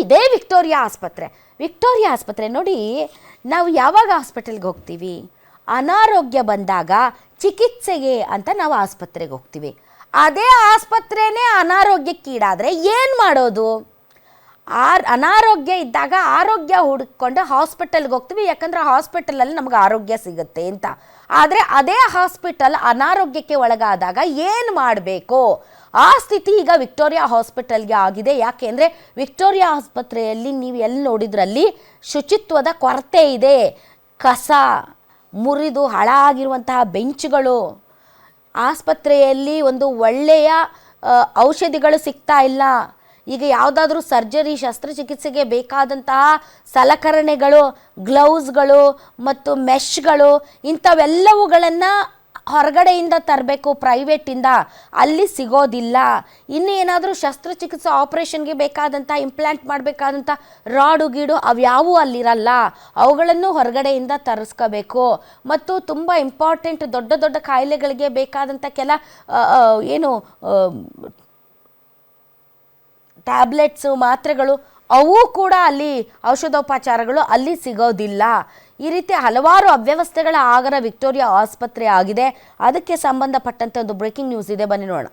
ಇದೇ ವಿಕ್ಟೋರಿಯಾ ಆಸ್ಪತ್ರೆ ನೋಡಿ, ನಾವು ಯಾವಾಗ ಹಾಸ್ಪಿಟಲ್ಗೆ ಹೋಗ್ತೀವಿ? ಅನಾರೋಗ್ಯ ಬಂದಾಗ ಚಿಕಿತ್ಸೆಗೆ ಅಂತ ನಾವು ಆಸ್ಪತ್ರೆಗೆ ಹೋಗ್ತೀವಿ. ಅದೇ ಆಸ್ಪತ್ರೆನೇ ಅನಾರೋಗ್ಯಕ್ಕೀಡಾದರೆ ಏನು ಮಾಡೋದು? ಅನಾರೋಗ್ಯ ಇದ್ದಾಗ ಆರೋಗ್ಯ ಹುಡುಕೊಂಡು ಹಾಸ್ಪಿಟಲ್ಗೆ ಹೋಗ್ತೀವಿ, ಯಾಕಂದರೆ ಹಾಸ್ಪಿಟಲಲ್ಲಿ ನಮಗೆ ಆರೋಗ್ಯ ಸಿಗುತ್ತೆ ಅಂತ. ಆದರೆ ಅದೇ ಹಾಸ್ಪಿಟಲ್ ಅನಾರೋಗ್ಯಕ್ಕೆ ಒಳಗಾದಾಗ ಏನು ಮಾಡಬೇಕು? ಆ ಸ್ಥಿತಿ ಈಗ ವಿಕ್ಟೋರಿಯಾ ಹಾಸ್ಪಿಟಲ್ಗೆ ಆಗಿದೆ. ಯಾಕೆಂದರೆ ವಿಕ್ಟೋರಿಯಾ ಆಸ್ಪತ್ರೆಯಲ್ಲಿ ನೀವು ಎಲ್ಲಿ ನೋಡಿದ್ರಲ್ಲಿ ಶುಚಿತ್ವದ ಕೊರತೆ ಇದೆ. ಕಸ, ಮುರಿದು ಹಾಳಾಗಿರುವಂತಹ ಬೆಂಚುಗಳು, ಆಸ್ಪತ್ರೆಯಲ್ಲಿ ಒಂದು ಒಳ್ಳೆಯ ಔಷಧಿಗಳು ಸಿಗ್ತಾ ಇಲ್ಲ. ಈಗ ಯಾವುದಾದ್ರೂ ಸರ್ಜರಿ, ಶಸ್ತ್ರಚಿಕಿತ್ಸೆಗೆ ಬೇಕಾದಂತಹ ಸಲಕರಣೆಗಳು, ಗ್ಲೌಸ್ಗಳು ಮತ್ತು ಮೆಶ್ಗಳು ಇಂಥವೆಲ್ಲವುಗಳನ್ನು ಹೊರಗಡೆಯಿಂದ ತರಬೇಕು, ಪ್ರೈವೇಟಿಂದ. ಅಲ್ಲಿ ಸಿಗೋದಿಲ್ಲ. ಇನ್ನು ಏನಾದರೂ ಶಸ್ತ್ರಚಿಕಿತ್ಸೆ ಆಪರೇಷನ್ಗೆ ಬೇಕಾದಂಥ, ಇಂಪ್ಲಾಂಟ್ ಮಾಡಬೇಕಾದಂಥ ರಾಡು ಗೀಡು ಅವ್ಯಾವೂ ಅಲ್ಲಿರಲ್ಲ. ಅವುಗಳನ್ನು ಹೊರಗಡೆಯಿಂದ ತರಿಸ್ಕೋಬೇಕು. ಮತ್ತು ತುಂಬ ಇಂಪಾರ್ಟೆಂಟ್ ದೊಡ್ಡ ದೊಡ್ಡ ಕಾಯಿಲೆಗಳಿಗೆ ಬೇಕಾದಂಥ ಟ್ಯಾಬ್ಲೆಟ್ಸು, ಮಾತ್ರೆಗಳು ಅವು ಕೂಡ ಅಲ್ಲಿ, ಔಷಧೋಪಚಾರಗಳು ಅಲ್ಲಿ ಸಿಗೋದಿಲ್ಲ. ಈ ರೀತಿ ಹಲವಾರು ಅವ್ಯವಸ್ಥೆಗಳ ಆಗರ ವಿಕ್ಟೋರಿಯಾ ಆಸ್ಪತ್ರೆ ಆಗಿದೆ. ಅದಕ್ಕೆ ಸಂಬಂಧಪಟ್ಟಂತೆ ಒಂದು ಬ್ರೇಕಿಂಗ್ ನ್ಯೂಸ್ ಇದೆ, ಬನ್ನಿ ನೋಡೋಣ.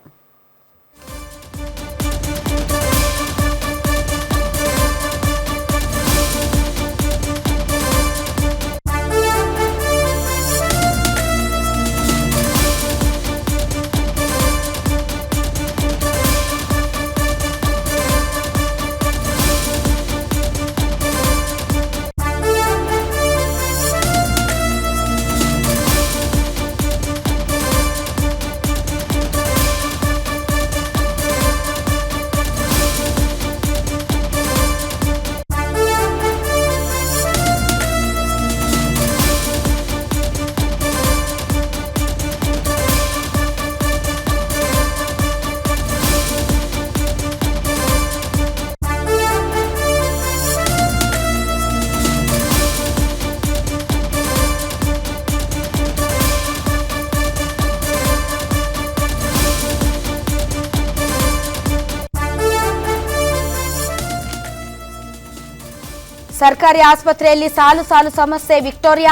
ಸರ್ಕಾರಿ ಆಸ್ಪತ್ರೆಯಲ್ಲಿ ಸಾಲು ಸಮಸ್ಯೆ. ವಿಕ್ಟೋರಿಯಾ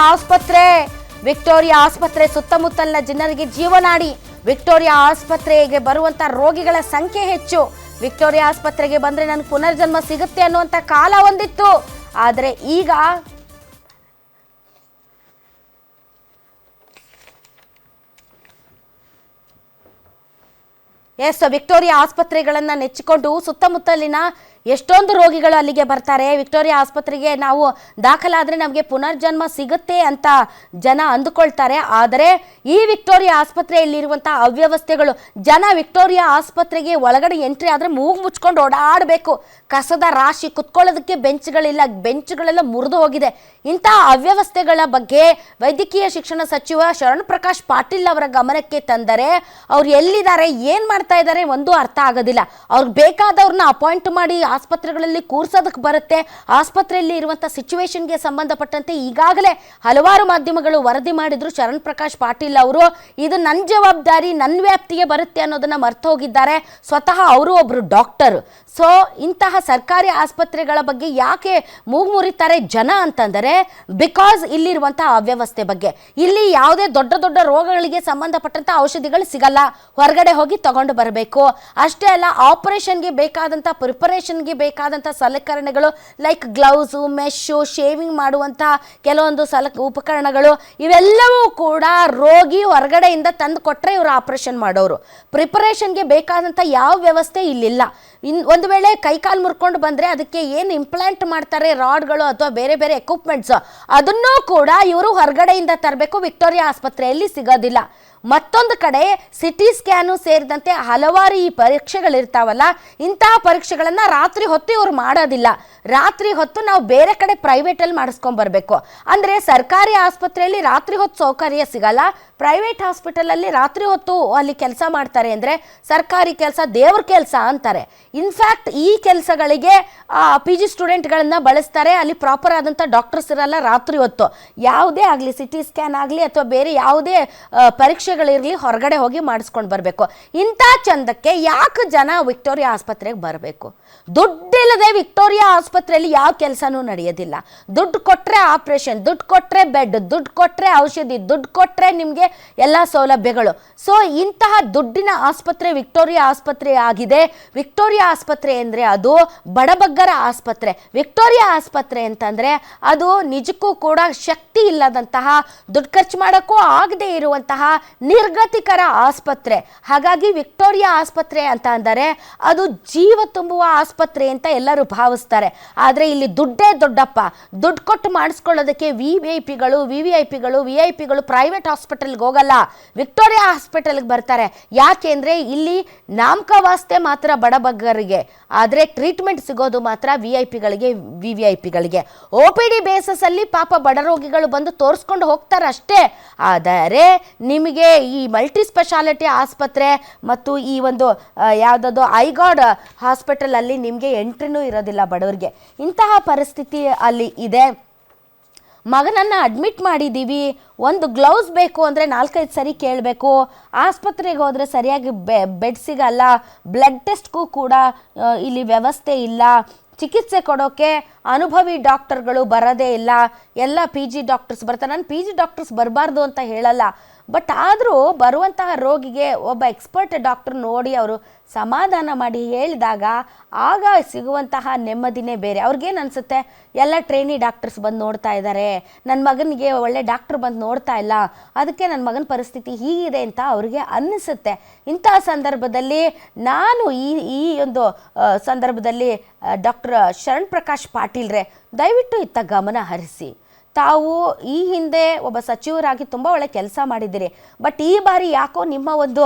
ಆಸ್ಪತ್ರೆ ಸುತ್ತಮುತ್ತಲಿನ ಜನರಿಗೆ ಜೀವನಾಡಿ. ವಿಕ್ಟೋರಿಯಾ ಆಸ್ಪತ್ರೆಗೆ ಬರುವಂತ ರೋಗಿಗಳ ಸಂಖ್ಯೆ ಹೆಚ್ಚು. ವಿಕ್ಟೋರಿಯಾ ಆಸ್ಪತ್ರೆಗೆ ಬಂದ್ರೆ ನನಗೆ ಪುನರ್ಜನ್ಮ ಸಿಗುತ್ತೆ ಅನ್ನುವಂಥ ಕಾಲ ಒಂದಿತ್ತು. ಆದರೆ ಈಗ ವಿಕ್ಟೋರಿಯಾ ಆಸ್ಪತ್ರೆಗಳನ್ನು ನೆಚ್ಚಿಕೊಂಡು ಸುತ್ತಮುತ್ತಲಿನ ಎಷ್ಟೊಂದು ರೋಗಿಗಳು ಅಲ್ಲಿಗೆ ಬರ್ತಾರೆ. ವಿಕ್ಟೋರಿಯಾ ಆಸ್ಪತ್ರೆಗೆ ನಾವು ದಾಖಲಾದರೆ ನಮಗೆ ಪುನರ್ಜನ್ಮ ಸಿಗುತ್ತೆ ಅಂತ ಜನ ಅಂದುಕೊಳ್ತಾರೆ. ಆದರೆ ಈ ವಿಕ್ಟೋರಿಯಾ ಆಸ್ಪತ್ರೆಯಲ್ಲಿರುವಂಥ ಅವ್ಯವಸ್ಥೆಗಳು, ಜನ ವಿಕ್ಟೋರಿಯಾ ಆಸ್ಪತ್ರೆಗೆ ಒಳಗಡೆ ಎಂಟ್ರಿ ಆದರೆ ಮೂಗು ಮುಚ್ಕೊಂಡು ಓಡಾಡಬೇಕು. ಕಸದ ರಾಶಿ, ಕುತ್ಕೊಳ್ಳೋದಕ್ಕೆ ಬೆಂಚ್ಗಳಿಲ್ಲ, ಬೆಂಚ್ಗಳೆಲ್ಲ ಮುರಿದು ಹೋಗಿದೆ. ಇಂಥ ಅವ್ಯವಸ್ಥೆಗಳ ಬಗ್ಗೆ ವೈದ್ಯಕೀಯ ಶಿಕ್ಷಣ ಸಚಿವ ಶರಣ್ ಪ್ರಕಾಶ್ ಪಾಟೀಲ್ ಅವರ ಗಮನಕ್ಕೆ ತಂದರೆ ಅವ್ರು ಎಲ್ಲಿದ್ದಾರೆ, ಏನು ಮಾಡ್ತಾ ಇದ್ದಾರೆ ಒಂದು ಅರ್ಥ ಆಗೋದಿಲ್ಲ. ಅವ್ರಿಗೆ ಬೇಕಾದವ್ರನ್ನ ಅಪಾಯಿಂಟ್ ಮಾಡಿ ಆಸ್ಪತ್ರೆಗಳಲ್ಲಿ ಕೂರ್ಸೋದಕ್ಕೆ ಬರುತ್ತೆ. ಆಸ್ಪತ್ರೆಯಲ್ಲಿ ಇರುವಂಥ ಸಿಚುವೇಶನ್ಗೆ ಸಂಬಂಧಪಟ್ಟಂತೆ ಈಗಾಗಲೇ ಹಲವಾರು ಮಾಧ್ಯಮಗಳು ವರದಿ ಮಾಡಿದ್ರು. ಶರಣ್ ಪ್ರಕಾಶ್ ಪಾಟೀಲ್ ಅವರು ಇದು ನನ್ನ ಜವಾಬ್ದಾರಿ, ನನ್ನ ವ್ಯಾಪ್ತಿಗೆ ಬರುತ್ತೆ ಅನ್ನೋದನ್ನ ಮರ್ತು ಹೋಗಿದ್ದಾರೆ. ಸ್ವತಃ ಅವರು ಒಬ್ರು ಡಾಕ್ಟರ್. ಸೊ ಇಂತಹ ಸರ್ಕಾರಿ ಆಸ್ಪತ್ರೆಗಳ ಬಗ್ಗೆ ಯಾಕೆ ಮೂಗು ಮುರಿತಾರೆ ಜನ ಅಂತಂದರೆ, ಬಿಕಾಸ್ ಇಲ್ಲಿರುವಂತಹ ಅವ್ಯವಸ್ಥೆ ಬಗ್ಗೆ. ಇಲ್ಲಿ ಯಾವುದೇ ದೊಡ್ಡ ದೊಡ್ಡ ರೋಗಗಳಿಗೆ ಸಂಬಂಧಪಟ್ಟಂಥ ಔಷಧಿಗಳು ಸಿಗಲ್ಲ, ಹೊರಗಡೆ ಹೋಗಿ ತಗೊಂಡು ಬರಬೇಕು. ಅಷ್ಟೇ ಅಲ್ಲ, ಆಪರೇಷನ್ಗೆ ಬೇಕಾದಂಥ ಪ್ರಿಪರೇಷನ್ಗೆ ಬೇಕಾದಂಥ ಸಲಕರಣೆಗಳು ಲೈಕ್ ಗ್ಲೌಸು, ಮೆಶ್ಶು, ಶೇವಿಂಗ್ ಮಾಡುವಂಥ ಕೆಲವೊಂದು ಉಪಕರಣಗಳು ಇವೆಲ್ಲವೂ ಕೂಡ ರೋಗಿ ಹೊರಗಡೆಯಿಂದ ತಂದು ಕೊಟ್ಟರೆ ಇವರು ಆಪರೇಷನ್ ಮಾಡೋರು. ಪ್ರಿಪರೇಷನ್ಗೆ ಬೇಕಾದಂಥ ಯಾವ ವ್ಯವಸ್ಥೆ ಇಲ್ಲಿಲ್ಲ. ಒಂದು ವೇಳೆ ಕೈಕಾಲು ಮುರ್ಕೊಂಡು ಬಂದರೆ ಅದಕ್ಕೆ ಏನು ಇಂಪ್ಲಾಂಟ್ ಮಾಡ್ತಾರೆ, ರಾಡ್ಗಳು ಅಥವಾ ಬೇರೆ ಬೇರೆ ಎಕ್ವಿಪ್ಮೆಂಟ್ಸ್, ಅದನ್ನೂ ಕೂಡ ಇವರು ಹೊರಗಡೆಯಿಂದ ತರಬೇಕು. ವಿಕ್ಟೋರಿಯಾ ಆಸ್ಪತ್ರೆಯಲ್ಲಿ ಸಿಗೋದಿಲ್ಲ. ಮತ್ತೊಂದು ಕಡೆ ಸಿಟಿ ಸ್ಕ್ಯಾನು ಸೇರಿದಂತೆ ಹಲವಾರು ಈ ಪರೀಕ್ಷೆಗಳಿರ್ತಾವಲ್ಲ, ಇಂತಹ ಪರೀಕ್ಷೆಗಳನ್ನು ರಾತ್ರಿ ಹೊತ್ತು ಇವರು ಮಾಡೋದಿಲ್ಲ. ರಾತ್ರಿ ಹೊತ್ತು ನಾವು ಬೇರೆ ಕಡೆ ಪ್ರೈವೇಟಲ್ಲಿ ಮಾಡಿಸ್ಕೊಂಬರ್ಬೇಕು. ಅಂದರೆ ಸರ್ಕಾರಿ ಆಸ್ಪತ್ರೆಯಲ್ಲಿ ರಾತ್ರಿ ಹೊತ್ತು ಸೌಕರ್ಯ ಸಿಗಲ್ಲ, ಪ್ರೈವೇಟ್ ಹಾಸ್ಪಿಟಲಲ್ಲಿ ರಾತ್ರಿ ಹೊತ್ತು ಅಲ್ಲಿ ಕೆಲಸ ಮಾಡ್ತಾರೆ. ಅಂದರೆ ಸರ್ಕಾರಿ ಕೆಲಸ ದೇವ್ರ ಕೆಲಸ ಅಂತಾರೆ. ಇನ್ಫ್ಯಾಕ್ಟ್ ಈ ಕೆಲಸಗಳಿಗೆ PG ಸ್ಟೂಡೆಂಟ್ಗಳನ್ನು ಬಳಸ್ತಾರೆ. ಅಲ್ಲಿ ಪ್ರಾಪರ್ ಆದಂಥ ಡಾಕ್ಟರ್ಸ್ ಇರಲ್ಲ ರಾತ್ರಿ ಹೊತ್ತು. ಯಾವುದೇ ಆಗಲಿ, ಸಿಟಿ ಸ್ಕ್ಯಾನ್ ಆಗಲಿ ಅಥವಾ ಬೇರೆ ಯಾವುದೇ ಪರೀಕ್ಷೆ ಸಮಸ್ಯೆಗಳಿರಲಿ ಹೊರಗಡೆ ಹೋಗಿ ಮಾಡಿಸ್ಕೊಂಡು ಬರಬೇಕು. ಇಂಥ ಚಂದಕ್ಕೆ ಯಾಕೆ ಜನ ವಿಕ್ಟೋರಿಯಾ ಆಸ್ಪತ್ರೆಗೆ ಬರಬೇಕು? ದುಡ್ಡಿಲ್ಲದೆ ವಿಕ್ಟೋರಿಯಾ ಆಸ್ಪತ್ರೆಯಲ್ಲಿ ಯಾವ ಕೆಲಸನೂ ನಡೆಯೋದಿಲ್ಲ. ದುಡ್ಡು ಕೊಟ್ಟರೆ ಆಪ್ರೇಷನ್, ದುಡ್ಡು ಕೊಟ್ಟರೆ ಬೆಡ್, ದುಡ್ಡು ಕೊಟ್ಟರೆ ಔಷಧಿ, ದುಡ್ಡು ಕೊಟ್ಟರೆ ನಿಮಗೆ ಎಲ್ಲ ಸೌಲಭ್ಯಗಳು. ಸೊ ಇಂತಹ ದುಡ್ಡಿನ ಆಸ್ಪತ್ರೆ ವಿಕ್ಟೋರಿಯಾ ಆಸ್ಪತ್ರೆ ಆಗಿದೆ. ವಿಕ್ಟೋರಿಯಾ ಆಸ್ಪತ್ರೆ ಅಂದರೆ ಅದು ಬಡಬಗ್ಗರ ಆಸ್ಪತ್ರೆ. ವಿಕ್ಟೋರಿಯಾ ಆಸ್ಪತ್ರೆ ಅಂತಂದರೆ ಅದು ನಿಜಕ್ಕೂ ಕೂಡ ಶಕ್ತಿ ಇಲ್ಲದಂತಹ, ದುಡ್ಡು ಖರ್ಚು ಮಾಡೋಕ್ಕೂ ಆಗದೆ ಇರುವಂತಹ ನಿರ್ಗತಿಕರ ಆಸ್ಪತ್ರೆ. ಹಾಗಾಗಿ ವಿಕ್ಟೋರಿಯಾ ಆಸ್ಪತ್ರೆ ಅಂತ ಅಂದರೆ ಅದು ಜೀವ ತುಂಬುವ ಆಸ್ಪತ್ರೆ ಅಂತ ಎಲ್ಲರೂ ಭಾವಿಸ್ತಾರೆ. ಆದರೆ ಇಲ್ಲಿ ದುಡ್ಡೇ ದೊಡ್ಡಪ್ಪ. ದುಡ್ಡು ಕೊಟ್ಟು ಮಾಡಿಸ್ಕೊಳ್ಳೋದಕ್ಕೆ ವಿ ಐ ಪಿಗಳು ಪ್ರೈವೇಟ್ ಹಾಸ್ಪಿಟಲ್ಗೆ ಹೋಗಲ್ಲ, ವಿಕ್ಟೋರಿಯಾ ಹಾಸ್ಪಿಟಲ್ಗೆ ಬರ್ತಾರೆ. ಯಾಕೆಂದರೆ ಇಲ್ಲಿ ನಾಮಕವಾಸ್ತೆ ಮಾತ್ರ ಬಡಬಗ್ಗರಿಗೆ, ಆದರೆ ಟ್ರೀಟ್ಮೆಂಟ್ ಸಿಗೋದು ಮಾತ್ರ ವಿ ಐ ಪಿಗಳಿಗೆ. OPD ಬೇಸಸಲ್ಲಿ ಪಾಪ ಬಡ ರೋಗಿಗಳು ಬಂದು ತೋರಿಸ್ಕೊಂಡು ಹೋಗ್ತಾರೆ ಅಷ್ಟೇ. ಆದರೆ ನಿಮಗೆ ಈ ಮಲ್ಟಿ ಸ್ಪೆಷಾಲಿಟಿ ಆಸ್ಪತ್ರೆ ಮತ್ತು ಈ ಒಂದು ಯಾವುದಾದ್ರು ಐಗಾಡ್ ಹಾಸ್ಪಿಟಲಲ್ಲಿ ನಿಮಗೆ ಎಂಟ್ರಿನೂ ಇರೋದಿಲ್ಲ ಬಡವರಿಗೆ. ಇಂತಹ ಪರಿಸ್ಥಿತಿ ಅಲ್ಲಿ ಇದೆ. ಮಗನನ್ನು ಅಡ್ಮಿಟ್ ಮಾಡಿದ್ದೀವಿ, ಒಂದು ಗ್ಲೌಸ್ ಬೇಕು ಅಂದರೆ 4-5 ಸರಿ ಕೇಳಬೇಕು. ಆಸ್ಪತ್ರೆಗೆ ಹೋದರೆ ಸರಿಯಾಗಿ ಬೆಡ್ ಸಿಗಲ್ಲ. ಬ್ಲಡ್ ಟೆಸ್ಟ್ಗೂ ಕೂಡ ಇಲ್ಲಿ ವ್ಯವಸ್ಥೆ ಇಲ್ಲ. ಚಿಕಿತ್ಸೆ ಕೊಡೋಕ್ಕೆ ಅನುಭವಿ ಡಾಕ್ಟರ್ಗಳು ಬರೋದೇ ಇಲ್ಲ. ಎಲ್ಲ PG ಡಾಕ್ಟರ್ಸ್ ಬರ್ತಾರೆ. ನಾನು PG ಡಾಕ್ಟರ್ಸ್ ಬರಬಾರ್ದು ಅಂತ ಹೇಳಲ್ಲ, ಬಟ್ ಆದರೂ ಬರುವಂತಹ ರೋಗಿಗೆ ಒಬ್ಬ ಎಕ್ಸ್ಪರ್ಟ್ ಡಾಕ್ಟರ್ ನೋಡಿ ಅವರು ಸಮಾಧಾನ ಮಾಡಿ ಹೇಳಿದಾಗ ಆಗ ಸಿಗುವಂತಹ ನೆಮ್ಮದಿನೇ ಬೇರೆ. ಅವ್ರಿಗೇನು ಅನಿಸುತ್ತೆ, ಎಲ್ಲ ಟ್ರೈನಿ ಡಾಕ್ಟರ್ಸ್ ಬಂದು ನೋಡ್ತಾ ಇದ್ದಾರೆ, ನನ್ನ ಮಗನಿಗೆ ಒಳ್ಳೆ ಡಾಕ್ಟ್ರ್ ಬಂದು ನೋಡ್ತಾ ಇಲ್ಲ, ಅದಕ್ಕೆ ನನ್ನ ಮಗನ ಪರಿಸ್ಥಿತಿ ಹೀಗಿದೆ ಅಂತ ಅವ್ರಿಗೆ ಅನ್ನಿಸುತ್ತೆ. ಇಂತಹ ಸಂದರ್ಭದಲ್ಲಿ ನಾನು ಈ ಒಂದು ಸಂದರ್ಭದಲ್ಲಿ ಡಾಕ್ಟರ್ ಶರಣ್ ಪ್ರಕಾಶ್ ಪಾಟೀಲ್ರೆ, ದಯವಿಟ್ಟು ಇತ್ತ ಗಮನ ಹರಿಸಿ. ತಾವು ಈ ಹಿಂದೆ ಒಬ್ಬ ಸಚಿವರಾಗಿ ತುಂಬ ಒಳ್ಳೆ ಕೆಲಸ ಮಾಡಿದ್ದೀರಿ, ಬಟ್ ಈ ಬಾರಿ ಯಾಕೋ ನಿಮ್ಮ ಒಂದು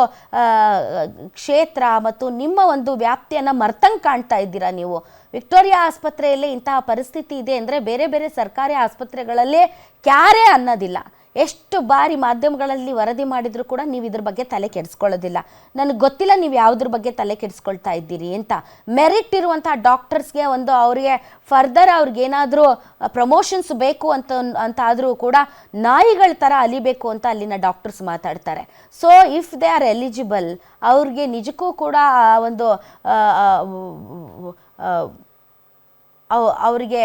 ಕ್ಷೇತ್ರ ಮತ್ತು ನಿಮ್ಮ ಒಂದು ವ್ಯಾಪ್ತಿಯನ್ನು ಮರ್ತಂಗೆ ಕಾಣ್ತಾ ಇದ್ದೀರಾ ನೀವು. ವಿಕ್ಟೋರಿಯಾ ಆಸ್ಪತ್ರೆಯಲ್ಲಿ ಇಂತಹ ಪರಿಸ್ಥಿತಿ ಇದೆ ಅಂದರೆ ಬೇರೆ ಬೇರೆ ಸರ್ಕಾರಿ ಆಸ್ಪತ್ರೆಗಳಲ್ಲಿ ಕ್ಯಾರೇ ಅನ್ನೋದಿಲ್ಲ. ಎಷ್ಟು ಬಾರಿ ಮಾಧ್ಯಮಗಳಲ್ಲಿ ವರದಿ ಮಾಡಿದರೂ ಕೂಡ ನೀವು ಇದ್ರ ಬಗ್ಗೆ ತಲೆ ಕೆಡಿಸ್ಕೊಳ್ಳೋದಿಲ್ಲ. ನನಗೆ ಗೊತ್ತಿಲ್ಲ ನೀವು ಯಾವುದ್ರ ಬಗ್ಗೆ ತಲೆ ಕೆಡಿಸ್ಕೊಳ್ತಾ ಇದ್ದೀರಿ ಅಂತ. ಮೆರಿಟ್ ಇರುವಂಥ ಡಾಕ್ಟರ್ಸ್ಗೆ ಒಂದು ಅವರಿಗೆ ಫರ್ದರ್ ಅವ್ರಿಗೇನಾದರೂ ಪ್ರಮೋಷನ್ಸ್ ಬೇಕು ಅಂತ ಆದರೂ ಕೂಡ ನಾಯಿಗಳ ಥರ ಅಲಿಬೇಕು ಅಂತ ಅಲ್ಲಿನ ಡಾಕ್ಟರ್ಸ್ ಮಾತಾಡ್ತಾರೆ. So if they are eligible, ಅವ್ರಿಗೆ ನಿಜಕ್ಕೂ ಕೂಡ ಒಂದು ಅವರಿಗೆ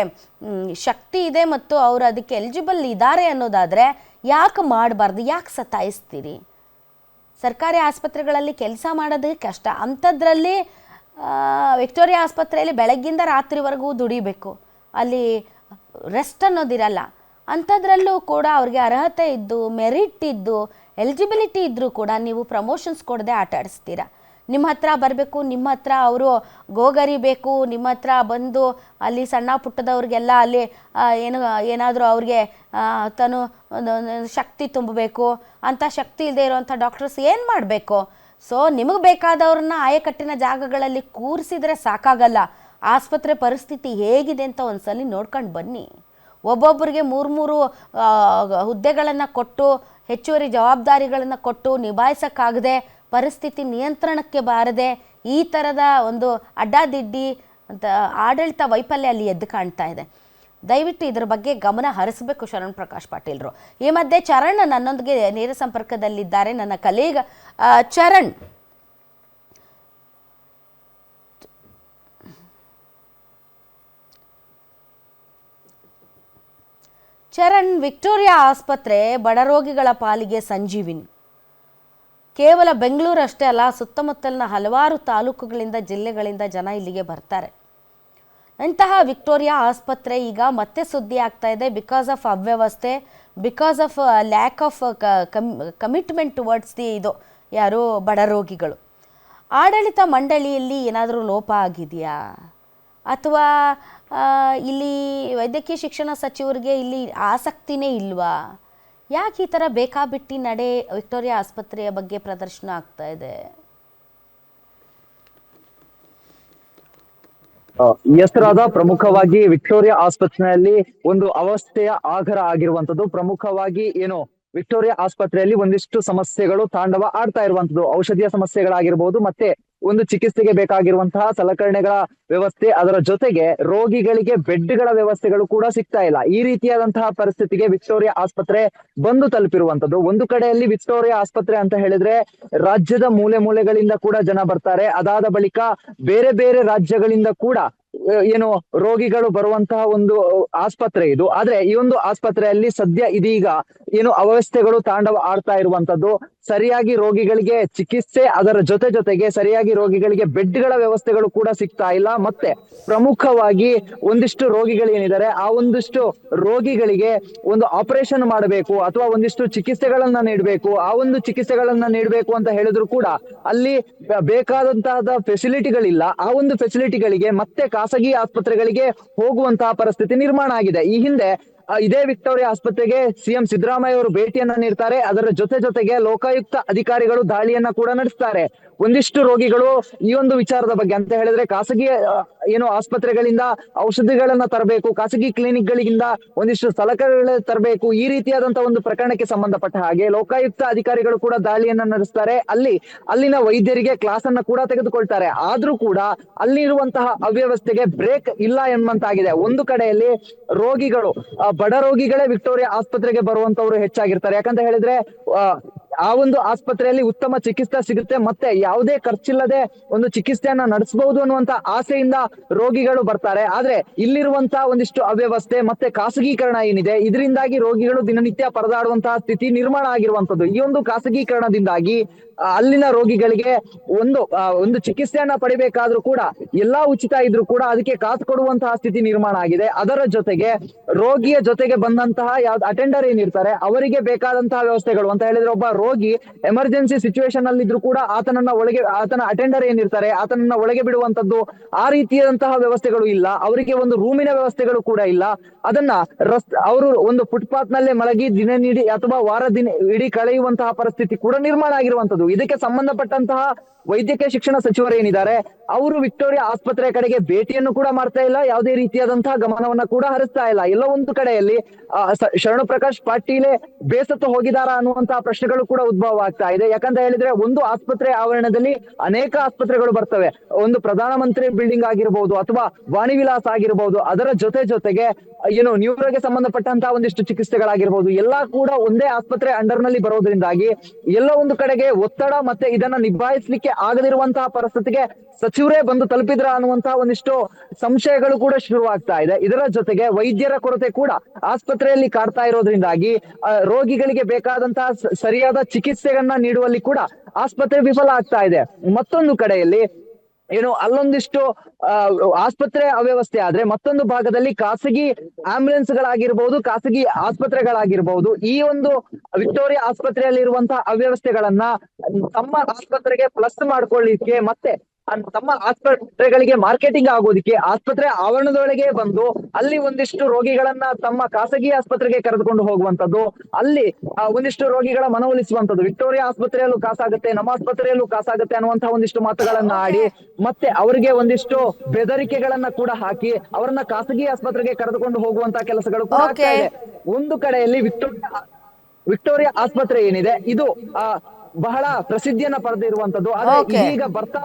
ಶಕ್ತಿ ಇದೆ ಮತ್ತು ಅವರು ಅದಕ್ಕೆ ಎಲಿಜಿಬಲ್ ಇದ್ದಾರೆ ಅನ್ನೋದಾದರೆ ಯಾಕೆ ಮಾಡಬಾರ್ದು? ಯಾಕೆ ಸತಾಯಿಸ್ತೀರಿ? ಸರ್ಕಾರಿ ಆಸ್ಪತ್ರೆಗಳಲ್ಲಿ ಕೆಲಸ ಮಾಡೋದಕ್ಕೆ ಕಷ್ಟ. ಅಂಥದ್ರಲ್ಲಿ ವಿಕ್ಟೋರಿಯಾ ಆಸ್ಪತ್ರೆಯಲ್ಲಿ ಬೆಳಗ್ಗಿಂದ ರಾತ್ರಿವರೆಗೂ ದುಡಿಬೇಕು, ಅಲ್ಲಿ ರೆಸ್ಟ್ ಅನ್ನೋದಿರಲ್ಲ. ಅಂಥದ್ರಲ್ಲೂ ಕೂಡ ಅವ್ರಿಗೆ ಅರ್ಹತೆ ಇದ್ದು, ಮೆರಿಟ್ ಇದ್ದು, ಎಲಿಜಿಬಿಲಿಟಿ ಇದ್ದರೂ ಕೂಡ ನೀವು ಪ್ರಮೋಷನ್ಸ್ ಕೊಡದೆ ಆಟ ಆಡಿಸ್ತೀರಾ. ನಿಮ್ಮ ಹತ್ರ ಬರಬೇಕು, ನಿಮ್ಮ ಹತ್ರ ಅವರು ಗೋಗರಿಬೇಕು, ನಿಮ್ಮ ಹತ್ರ ಬಂದು ಅಲ್ಲಿ ಸಣ್ಣ ಪುಟ್ಟದವ್ರಿಗೆಲ್ಲ ಅಲ್ಲಿ ಏನಾದರೂ ಅವ್ರಿಗೆ ತನು ಶಕ್ತಿ ತುಂಬಬೇಕು. ಅಂಥ ಶಕ್ತಿ ಇಲ್ಲದೆ ಇರುವಂಥ ಡಾಕ್ಟರ್ಸ್ ಏನು ಮಾಡಬೇಕು? ಸೊ ನಿಮಗೆ ಬೇಕಾದವ್ರನ್ನ ಆಯಕಟ್ಟಿನ ಜಾಗಗಳಲ್ಲಿ ಕೂರಿಸಿದ್ರೆ ಸಾಕಾಗಲ್ಲ. ಆಸ್ಪತ್ರೆ ಪರಿಸ್ಥಿತಿ ಹೇಗಿದೆ ಅಂತ ಒಂದ್ಸಲಿ ನೋಡ್ಕೊಂಡು ಬನ್ನಿ. ಒಬ್ಬೊಬ್ಬರಿಗೆ 3 ಹುದ್ದೆಗಳನ್ನು ಕೊಟ್ಟು, ಹೆಚ್ಚುವರಿ ಜವಾಬ್ದಾರಿಗಳನ್ನು ಕೊಟ್ಟು ನಿಭಾಯಿಸೋಕ್ಕಾಗದೆ, ಪರಿಸ್ಥಿತಿ ನಿಯಂತ್ರಣಕ್ಕೆ ಬಾರದೆ ಈ ಥರದ ಒಂದು ಅಡ್ಡಾದಿಡ್ಡಿ ಅಂತ ಆಡಳಿತ ವೈಫಲ್ಯ ಅಲ್ಲಿ ಎದ್ದು ಕಾಣ್ತಾ ಇದೆ. ದಯವಿಟ್ಟು ಇದರ ಬಗ್ಗೆ ಗಮನ ಹರಿಸಬೇಕು ಶರಣ್ ಪ್ರಕಾಶ್ ಪಾಟೀಲ್ರು. ಈ ಮಧ್ಯೆ ಚರಣ್ ನನ್ನೊಂದಿಗೆ ನೇರ ಸಂಪರ್ಕದಲ್ಲಿದ್ದಾರೆ, ನನ್ನ ಕಲೀಗ ಚರಣ್. ಚರಣ್, ವಿಕ್ಟೋರಿಯಾ ಆಸ್ಪತ್ರೆ ಬಡ ರೋಗಿಗಳ ಪಾಲಿಗೆ ಸಂಜೀವಿನಿ. ಕೇವಲ ಬೆಂಗಳೂರು ಅಷ್ಟೇ ಅಲ್ಲ, ಸುತ್ತಮುತ್ತಲಿನ ಹಲವಾರು ತಾಲೂಕುಗಳಿಂದ, ಜಿಲ್ಲೆಗಳಿಂದ ಜನ ಇಲ್ಲಿಗೆ ಬರ್ತಾರೆ. ಇಂತಹ ವಿಕ್ಟೋರಿಯಾ ಆಸ್ಪತ್ರೆ ಈಗ ಮತ್ತೆ ಸುದ್ದಿ ಆಗ್ತಾ ಇದೆ. ಬಿಕಾಸ್ ಆಫ್ ಅವ್ಯವಸ್ಥೆ, because of lack of commitment towards ಇದು ಯಾರು ಬಡ ರೋಗಿಗಳು. ಆಡಳಿತ ಮಂಡಳಿಯಲ್ಲಿ ಏನಾದರೂ ಲೋಪ ಆಗಿದೆಯಾ, ಅಥವಾ ಇಲ್ಲಿ ವೈದ್ಯಕೀಯ ಶಿಕ್ಷಣ ಸಚಿವರಿಗೆ ಇಲ್ಲಿ ಆಸಕ್ತಿನೇ ಇಲ್ವಾ? ಯಾಕೆ ಈ ಥರ ಬೇಕಾಬಿಟ್ಟಿ ನಡೆ ವಿಕ್ಟೋರಿಯಾ ಆಸ್ಪತ್ರೆಯ ಬಗ್ಗೆ ಪ್ರದರ್ಶನ ಆಗ್ತಾ ಇದೆ? ಹೆಸರಾದ ಪ್ರಮುಖವಾಗಿ ವಿಕ್ಟೋರಿಯಾ ಆಸ್ಪತ್ರೆಯಲ್ಲಿ ಒಂದು ಅವಸ್ಥೆಯ ಆಗರ ಆಗಿರುವಂತದ್ದು. ಪ್ರಮುಖವಾಗಿ ಏನು ವಿಕ್ಟೋರಿಯಾ ಆಸ್ಪತ್ರೆಯಲ್ಲಿ ಒಂದಿಷ್ಟು ಸಮಸ್ಯೆಗಳು ತಾಂಡವ ಆಡ್ತಾ ಇರುವಂತದ್ದು. ಔಷಧಿಯ ಸಮಸ್ಯೆಗಳಾಗಿರ್ಬೋದು, ಮತ್ತೆ ಒಂದು ಚಿಕಿತ್ಸೆಗೆ ಬೇಕಾಗಿರುವಂತಹ ಸಲಕರಣೆಗಳ ವ್ಯವಸ್ಥೆ, ಅದರ ಜೊತೆಗೆ ರೋಗಿಗಳಿಗೆ ಬೆಡ್ಗಳ ವ್ಯವಸ್ಥೆಗಳು ಕೂಡ ಸಿಗ್ತಾ ಇಲ್ಲ. ಈ ರೀತಿಯಾದಂತಹ ಪರಿಸ್ಥಿತಿಗೆ ವಿಕ್ಟೋರಿಯಾ ಆಸ್ಪತ್ರೆ ಬಂದು ತಲುಪಿರುವಂತದ್ದು. ಒಂದು ಕಡೆಯಲ್ಲಿ ವಿಕ್ಟೋರಿಯಾ ಆಸ್ಪತ್ರೆ ಅಂತ ಹೇಳಿದ್ರೆ ರಾಜ್ಯದ ಮೂಲೆ ಮೂಲೆಗಳಿಂದ ಕೂಡ ಜನ ಬರ್ತಾರೆ. ಅದಾದ ಬಳಿಕ ಬೇರೆ ಬೇರೆ ರಾಜ್ಯಗಳಿಂದ ಕೂಡ ಏನು ರೋಗಿಗಳು ಬರುವಂತಹ ಒಂದು ಆಸ್ಪತ್ರೆ ಇದು. ಆದ್ರೆ ಈ ಒಂದು ಆಸ್ಪತ್ರೆಯಲ್ಲಿ ಸದ್ಯ ಇದೀಗ ಏನು ಅವ್ಯವಸ್ಥೆಗಳು ತಾಂಡವ ಆಡ್ತಾ ಇರುವಂತದ್ದು. ಸರಿಯಾಗಿ ರೋಗಿಗಳಿಗೆ ಚಿಕಿತ್ಸೆ, ಅದರ ಜೊತೆಗೆ ಸರಿಯಾಗಿ ರೋಗಿಗಳಿಗೆ ಬೆಡ್ಗಳ ವ್ಯವಸ್ಥೆಗಳು ಕೂಡ ಸಿಗ್ತಾ ಇಲ್ಲ. ಮತ್ತೆ ಪ್ರಮುಖವಾಗಿ ಒಂದಿಷ್ಟು ರೋಗಿಗಳು ಏನಿದ್ದಾರೆ, ಆ ಒಂದಿಷ್ಟು ರೋಗಿಗಳಿಗೆ ಒಂದು ಆಪರೇಷನ್ ಮಾಡಬೇಕು ಅಥವಾ ಒಂದಿಷ್ಟು ಚಿಕಿತ್ಸೆಗಳನ್ನ ನೀಡಬೇಕು. ಆ ಒಂದು ಚಿಕಿತ್ಸೆಗಳನ್ನ ನೀಡಬೇಕು ಅಂತ ಹೇಳಿದ್ರು ಕೂಡ ಅಲ್ಲಿ ಬೇಕಾದಂತಹ ಫೆಸಿಲಿಟಿಗಳಿಲ್ಲ. ಆ ಒಂದು ಫೆಸಿಲಿಟಿಗಳಿಗೆ ಮತ್ತೆ ಖಾಸಗಿ ಆಸ್ಪತ್ರೆಗಳಿಗೆ ಹೋಗುವಂತಹ ಪರಿಸ್ಥಿತಿ ನಿರ್ಮಾಣ ಆಗಿದೆ. ಈ ಹಿಂದೆ ಇದೇ ವಿಕ್ಟೋರಿಯಾ ಆಸ್ಪತ್ರೆಗೆ ಸಿಎಂ ಸಿದ್ದರಾಮಯ್ಯ ಅವರು ಭೇಟಿಯನ್ನ ನೀಡ್ತಾರೆ. ಅದರ ಜೊತೆಗೆ ಲೋಕಾಯುಕ್ತ ಅಧಿಕಾರಿಗಳು ದಾಳಿಯನ್ನ ಕೂಡ ನಡೆಸ್ತಾರೆ. ಒಂದಿಷ್ಟು ರೋಗಿಗಳು ಈ ಒಂದು ವಿಚಾರದ ಬಗ್ಗೆ ಅಂತ ಹೇಳಿದ್ರೆ ಖಾಸಗಿ ಏನು ಆಸ್ಪತ್ರೆಗಳಿಂದ ಔಷಧಿಗಳನ್ನ ತರಬೇಕು, ಖಾಸಗಿ ಕ್ಲಿನಿಕ್ ಗಳಿಂದ ಒಂದಿಷ್ಟು ಸಲಕರಣೆಗಳ ತರಬೇಕು. ಈ ರೀತಿಯಾದಂತಹ ಒಂದು ಪ್ರಕರಣಕ್ಕೆ ಸಂಬಂಧಪಟ್ಟ ಹಾಗೆ ಲೋಕಾಯುಕ್ತ ಅಧಿಕಾರಿಗಳು ಕೂಡ ದಾಳಿಯನ್ನ ನಡೆಸ್ತಾರೆ. ಅಲ್ಲಿನ ವೈದ್ಯರಿಗೆ ಕ್ಲಾಸ್ ಅನ್ನ ಕೂಡ ತೆಗೆದುಕೊಳ್ತಾರೆ. ಆದ್ರೂ ಕೂಡ ಅಲ್ಲಿರುವಂತಹ ಅವ್ಯವಸ್ಥೆಗೆ ಬ್ರೇಕ್ ಇಲ್ಲ ಎಂಬಂತಾಗಿದೆ. ಒಂದು ಕಡೆಯಲ್ಲಿ ರೋಗಿಗಳು, ಬಡ ರೋಗಿಗಳೇ ವಿಕ್ಟೋರಿಯಾ ಆಸ್ಪತ್ರೆಗೆ ಬರುವಂತವ್ರು ಹೆಚ್ಚಾಗಿರ್ತಾರೆ. ಯಾಕಂತ ಹೇಳಿದ್ರೆ ಆ ಒಂದು ಆಸ್ಪತ್ರೆಯಲ್ಲಿ ಉತ್ತಮ ಚಿಕಿತ್ಸೆ ಸಿಗುತ್ತೆ, ಮತ್ತೆ ಯಾವುದೇ ಖರ್ಚಿಲ್ಲದೆ ಒಂದು ಚಿಕಿತ್ಸೆಯನ್ನ ನಡೆಸಬಹುದು ಅನ್ನುವಂತ ಆಸೆಯಿಂದ ರೋಗಿಗಳು ಬರ್ತಾರೆ. ಆದ್ರೆ ಇಲ್ಲಿರುವಂತಹ ಒಂದಿಷ್ಟು ಅವ್ಯವಸ್ಥೆ ಮತ್ತೆ ಖಾಸಗೀಕರಣ ಏನಿದೆ, ಇದರಿಂದಾಗಿ ರೋಗಿಗಳು ದಿನನಿತ್ಯ ಪರದಾಡುವಂತಹ ಸ್ಥಿತಿ ನಿರ್ಮಾಣ ಆಗಿರುವಂತದ್ದು. ಈ ಒಂದು ಖಾಸಗೀಕರಣದಿಂದಾಗಿ ಅಲ್ಲಿನ ರೋಗಿಗಳಿಗೆ ಒಂದು ಚಿಕಿತ್ಸೆಯನ್ನ ಪಡಿಬೇಕಾದ್ರೂ ಕೂಡ ಎಲ್ಲಾ ಉಚಿತ ಇದ್ರೂ ಕೂಡ ಅದಕ್ಕೆ ಕಾಸು ಕೊಡುವಂತಹ ಸ್ಥಿತಿ ನಿರ್ಮಾಣ ಆಗಿದೆ. ಅದರ ಜೊತೆಗೆ ರೋಗಿಯ ಜೊತೆಗೆ ಬಂದಂತಹ ಯಾವ್ದು ಅಟೆಂಡರ್ ಏನಿರ್ತಾರೆ ಅವರಿಗೆ ಬೇಕಾದಂತಹ ವ್ಯವಸ್ಥೆಗಳು ಅಂತ ಹೇಳಿದ್ರೆ, ಒಬ್ಬ ರೋಗಿ ಎಮರ್ಜೆನ್ಸಿ ಸಿಚುವೇಶನ್ ಅಲ್ಲಿ ಇದ್ರೂ ಕೂಡ ಆತನ ಅಟೆಂಡರ್ ಏನಿರ್ತಾರೆ ಆತನನ್ನ ಒಳಗೆ ಬಿಡುವಂತದ್ದು, ಆ ರೀತಿಯಾದಂತಹ ವ್ಯವಸ್ಥೆಗಳು ಇಲ್ಲ. ಅವರಿಗೆ ಒಂದು ರೂಮಿನ ವ್ಯವಸ್ಥೆಗಳು ಕೂಡ ಇಲ್ಲ. ಅದನ್ನ ಅವರು ಒಂದು ಫುಟ್ಪಾತ್ ನಲ್ಲೇ ಮಲಗಿ ದಿನ ನೀಡಿ ಅಥವಾ ಇಡೀ ಕಳೆಯುವಂತಹ ಪರಿಸ್ಥಿತಿ ಕೂಡ ನಿರ್ಮಾಣ ಆಗಿರುವಂತದ್ದು. ಇದಕ್ಕೆ ಸಂಬಂಧಪಟ್ಟಂತಹ ವೈದ್ಯಕೀಯ ಶಿಕ್ಷಣ ಸಚಿವರೇನಿದ್ದಾರೆ ಅವರು ವಿಕ್ಟೋರಿಯಾ ಆಸ್ಪತ್ರೆ ಕಡೆಗೆ ಭೇಟಿಯನ್ನು ಕೂಡ ಮಾಡ್ತಾ ಇಲ್ಲ, ಯಾವುದೇ ರೀತಿಯಾದಂತಹ ಗಮನವನ್ನ ಕೂಡ ಹರಿಸ್ತಾ ಇಲ್ಲ. ಎಲ್ಲ ಒಂದು ಕಡೆಯಲ್ಲಿ ಶರಣು ಪ್ರಕಾಶ್ ಪಾಟೀಲೆ ಬೇಸತ್ತು ಹೋಗಿದಾರಾ ಅನ್ನುವಂತಹ ಪ್ರಶ್ನೆಗಳು ಕೂಡ ಉದ್ಭವ ಆಗ್ತಾ ಇದೆ. ಯಾಕಂತ ಹೇಳಿದ್ರೆ ಒಂದು ಆಸ್ಪತ್ರೆ ಆವರಣದಲ್ಲಿ ಅನೇಕ ಆಸ್ಪತ್ರೆಗಳು ಬರ್ತವೆ. ಒಂದು ಪ್ರಧಾನಮಂತ್ರಿ ಬಿಲ್ಡಿಂಗ್ ಆಗಿರ್ಬೋದು ಅಥವಾ ವಾಣಿ ವಿಲಾಸ್ ಆಗಿರ್ಬೋದು, ಅದರ ಜೊತೆಗೆ ಏನು ನ್ಯೂರೋಗೆ ಸಂಬಂಧಪಟ್ಟಂತಹ ಒಂದಿಷ್ಟು ಚಿಕಿತ್ಸೆಗಳಾಗಿರ್ಬೋದು, ಎಲ್ಲಾ ಕೂಡ ಒಂದೇ ಆಸ್ಪತ್ರೆ ಅಂಡರ್ ನಲ್ಲಿ ಬರೋದ್ರಿಂದಾಗಿ ಎಲ್ಲ ಒಂದು ಕಡೆಗೆ ಒತ್ತಡ ಮತ್ತೆ ಇದನ್ನ ನಿಭಾಯಿಸಲಿಕ್ಕೆ ಆಗದಿರುವಂತಹ ಪರಿಸ್ಥಿತಿಗೆ ಸಚಿವರೇ ಬಂದು ತಲುಪಿದ್ರ ಅನ್ನುವಂತಹ ಒಂದಿಷ್ಟು ಸಂಶಯಗಳು ಕೂಡ ಶುರುವಾಗ್ತಾ ಇದೆ. ಇದರ ಜೊತೆಗೆ ವೈದ್ಯರ ಕೊರತೆ ಕೂಡ ಆಸ್ಪತ್ರೆಯಲ್ಲಿ ಕಾಡ್ತಾ ಇರೋದ್ರಿಂದಾಗಿ ರೋಗಿಗಳಿಗೆ ಬೇಕಾದಂತಹ ಸರಿಯಾದ ಚಿಕಿತ್ಸೆಯನ್ನ ನೀಡುವಲ್ಲಿ ಕೂಡ ಆಸ್ಪತ್ರೆ ವಿಫಲ ಆಗ್ತಾ ಇದೆ. ಮತ್ತೊಂದು ಕಡೆಯಲ್ಲಿ ಏನು ಅಲ್ಲೊಂದಿಷ್ಟು ಆಸ್ಪತ್ರೆ ಅವ್ಯವಸ್ಥೆ ಆದ್ರೆ ಮತ್ತೊಂದು ಭಾಗದಲ್ಲಿ ಖಾಸಗಿ ಆಂಬ್ಯುಲೆನ್ಸ್ ಗಳಾಗಿರ್ಬಹುದು, ಖಾಸಗಿ ಆಸ್ಪತ್ರೆಗಳಾಗಿರ್ಬಹುದು, ಈ ಒಂದು ವಿಕ್ಟೋರಿಯಾ ಆಸ್ಪತ್ರೆಯಲ್ಲಿ ಇರುವಂತಹ ಅವ್ಯವಸ್ಥೆಗಳನ್ನ ತಮ್ಮ ಆಸ್ಪತ್ರೆಗೆ ಪ್ಲಸ್ ಮಾಡ್ಕೊಳ್ಳಿಕ್ಕೆ ಮತ್ತೆ ತಮ್ಮ ಆಸ್ಪತ್ರೆಗಳಿಗೆ ಮಾರ್ಕೆಟಿಂಗ್ ಆಗೋದಿಕ್ಕೆ ಆಸ್ಪತ್ರೆ ಆವರಣದೊಳಗೆ ಬಂದು ಅಲ್ಲಿ ಒಂದಿಷ್ಟು ರೋಗಿಗಳನ್ನ ತಮ್ಮ ಖಾಸಗಿ ಆಸ್ಪತ್ರೆಗೆ ಕರೆದುಕೊಂಡು ಹೋಗುವಂತದ್ದು, ಅಲ್ಲಿ ಒಂದಿಷ್ಟು ರೋಗಿಗಳ ಮನವೊಲಿಸುವಂತದ್ದು. ವಿಕ್ಟೋರಿಯಾ ಆಸ್ಪತ್ರೆಯಲ್ಲೂ ಕಾಸಾಗುತ್ತೆ, ನಮ್ಮ ಆಸ್ಪತ್ರೆಯಲ್ಲೂ ಕಾಸಾಗುತ್ತೆ ಅನ್ನುವಂತಹ ಒಂದಿಷ್ಟು ಮಾತುಗಳನ್ನ ಆಡಿ ಮತ್ತೆ ಅವರಿಗೆ ಒಂದಿಷ್ಟು ಬೆದರಿಕೆಗಳನ್ನ ಕೂಡ ಹಾಕಿ ಅವರನ್ನ ಖಾಸಗಿ ಆಸ್ಪತ್ರೆಗೆ ಕರೆದುಕೊಂಡು ಹೋಗುವಂತಹ ಕೆಲಸಗಳು ಕೂಡ ಆಗ್ತಾ ಇದೆ. ಒಂದು ಕಡೆಯಲ್ಲಿ ವಿಕ್ಟೋರಿಯಾ ಆಸ್ಪತ್ರೆ ಏನಿದೆ ಇದು ಬಹಳ ಪ್ರಸಿದ್ಧಿಯನ್ನ ಪಡೆದಿರುವಂತದ್ದು. ಆದ್ರೆ ಇದೀಗ ಬರ್ತಾ